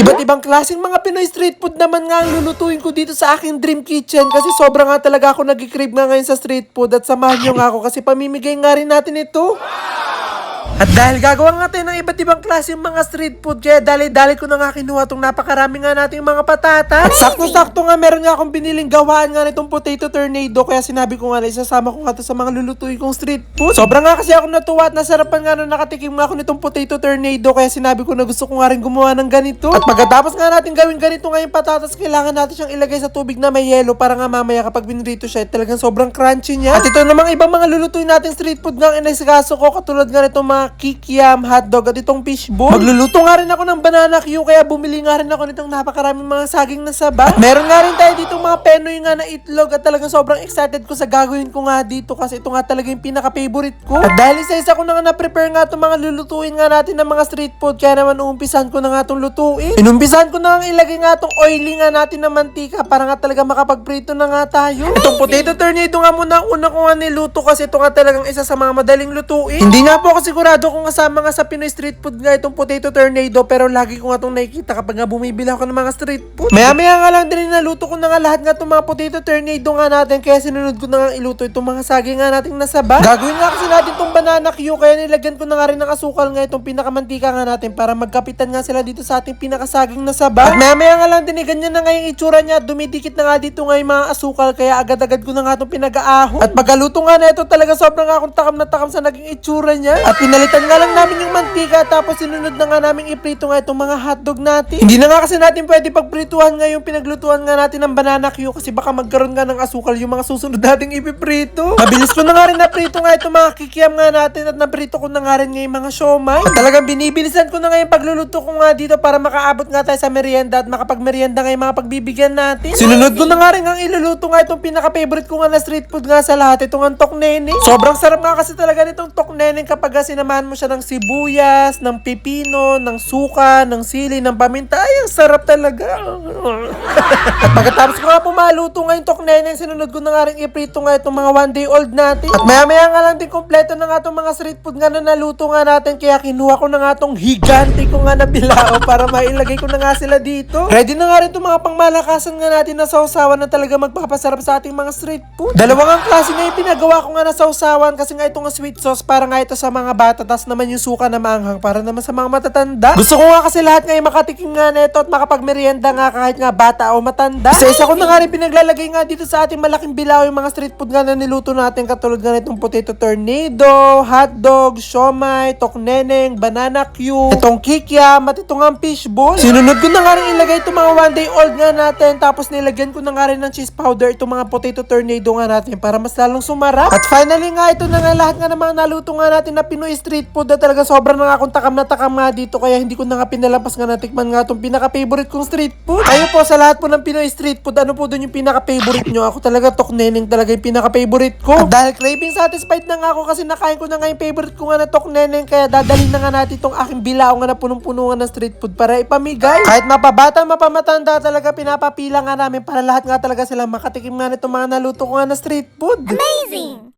Iba't ibang klaseng mga Pinoy street food naman nga ang lulutuin ko dito sa aking dream kitchen kasi sobra nga talaga ako nag-crave nga ngayon sa street food at samahan nyo nga ako kasi pamimigay nga rin natin ito. At dahil gagawa nga tayo ng iba't ibang klaseng mga street food, kaya dali-dali ko na nga kinuha itong napakarami nga nating mga patatas. At sakto-sakto nga meron nga akong biniling gawaan nga nitong potato tornado, kaya sinabi ko nga na isasama ko nga ito sa mga lulutuin kong street food. Sobrang nga kasi ako natuwa at nasarapan nga nung nakatikim nga ako nitong potato tornado, kaya sinabi ko na gusto ko nga rin gumawa ng ganito. At pagkatapos nga natin gawin ganito nga yung patatas, kailangan natin siyang ilagay sa tubig na may yelo para nga mamaya kapag binrito siya, talagang sobrang crunchy niya. At ito namang ibang mga lulutuin nating street food nga inasikaso ko, katulad nga nitong mga kikiam, hotdog at itong fishball. Magluluto nga rin ako ng banana Q, kaya bumili nga rin ako nitong napakaraming mga saging na saba. At meron nga rin tayo dito mga penoy nga na itlog at talagang sobrang excited ko sa gagawin ko nga dito kasi ito nga talaga yung pinaka-favorite ko. At dahil isa-isa ko na nga na-prepare nga itong mga lulutuin nga natin ng mga street food, kaya naman uumpisan ko na nga itong lutuin. Inumpisan ko na nga ilagay nga itong oily nga natin na mantika para nga talaga makapagprito na nga tayo. Itong potato tornado nga muna ang una ko nga niluto kasi ito nga talagang isa sa mga madaling lutuin. Hindi nga po ako sigurado kung kasama nga sa Pinoy street food nga itong potato tornado, pero lagi ko nga itong nakikita kapag nga bumibili ako ng mga street food. Maya-maya nga lang din naluto ko na nga lahat nga itong mga potato tornado nga natin, kaya sinunod ko na nga iluto itong mga saging nga nating nasaba. Gagawin nga kasi natin itong banana Q, kaya nilagyan ko na nga rin ng asukal nga itong pinakamantika nga natin para magkapitan nga sila dito sa ating pinakasaging nasaba. At maya-maya nga lang din ganyan na nga yung itsura niya, dumidikit na nga dito nga yung mga asukal, kaya agad-agad ko na nga itong pinag-aahon. At pagkaluto nga na ito, talaga sobrang akong takam na takam sa naging itsura niya. At pinalitan nga lang namin yung mantika, tapos sinunod na nga namin iprito nga itong mga hotdog natin. Hindi na nga kasi natin pwede pagprituhan nga yung pinaglutuan nga natin ng banana Q kasi baka magkaroon nga ng asukal yung mga susunod nating ipiprito. Mabilis ko na nga rin naprito nga itong mga kikiam nga natin at naprito ko na nga rin nga yung mga siomay. At talagang binibilisan ko na nga yung pagluluto ko nga dito para makaabot nga tayo sa merienda at makapagmerienda nga yung mga pagbibigyan natin. Sinunod ko na nga rin ang iluluto nga itong pinaka-favorite ko nga na street food nga sa lahat, itong ang tok nene. Sobrang sarap nga kasi talaga nitong tok nene kapag sinamahan mo siya ng sibuyas, ng pipino, ng suka, ng sili, ng paminta. Ay, ang sarap talaga. At pagkatapos ko nga pumaluto nga yung tok nene, sinunod ko na nga rin iprito nga itong mga 1-day-old natin. At maya-maya nga lang din kompleto na nga itong mga street food nga na naluto nga natin, kaya kinuha ko na nga itong higante ko nga na bilao para mailagay ko na nga sila dito. Ready na nga rin itong mga pangmalakasan nga natin na sausawan na talaga magpapasarap sa ating mga street food. Dalawang ang klase nga yung pinagawa ko nga na sausawan kasi nga itong sweet sauce para nga ito sa mga bata, tas naman yung suka na maanghang para naman sa mga matatanda. Gusto ko nga kasi lahat nga yung makatikim nga nito at makapagmerienda nga kahit nga bata o matanda. Isa-isa ko na nga rin pinaglalagay nga dito sa ating malaking bilao yung mga street food nga na niluto natin, katulad nga nitong potato tornado, hotdog, siomay, tok neneng, banana Q, itong kikiam at itong ang fishball. Sinunod ko na nga rin ilagay itong mga 1-day-old nga natin, tapos nilagyan ko na nga rin ng cheese powder itong mga potato tornado nga natin para mas lalong sumarap. At finally nga, ito na nga lahat nga ng mga naluto nga natin na Pinoy street food na talaga sobrang na nga akong takam na takam nga dito, kaya hindi ko na nga pinalampas nga natikman nga itong pinaka-favorite kong street food. Kayo po, sa lahat po ng Pinoy street food, ano po doon yung pinaka-favorite nyo? Ako talaga tok neneng talaga yung pinaka-favorite ko. At dahil craving satisfied na nga ako kasi nakain ko na nga yung favorite ko nga na tok neneng, kaya dadalhin na nga natin itong aking bilao nga na punong-puno nga ng street food para ipamigay. Kahit mapabata, mapamatanda, talaga pinapapila nga namin para lahat nga talaga sila makatikim nga nitong mga naluto ko nga na street food. Amazing!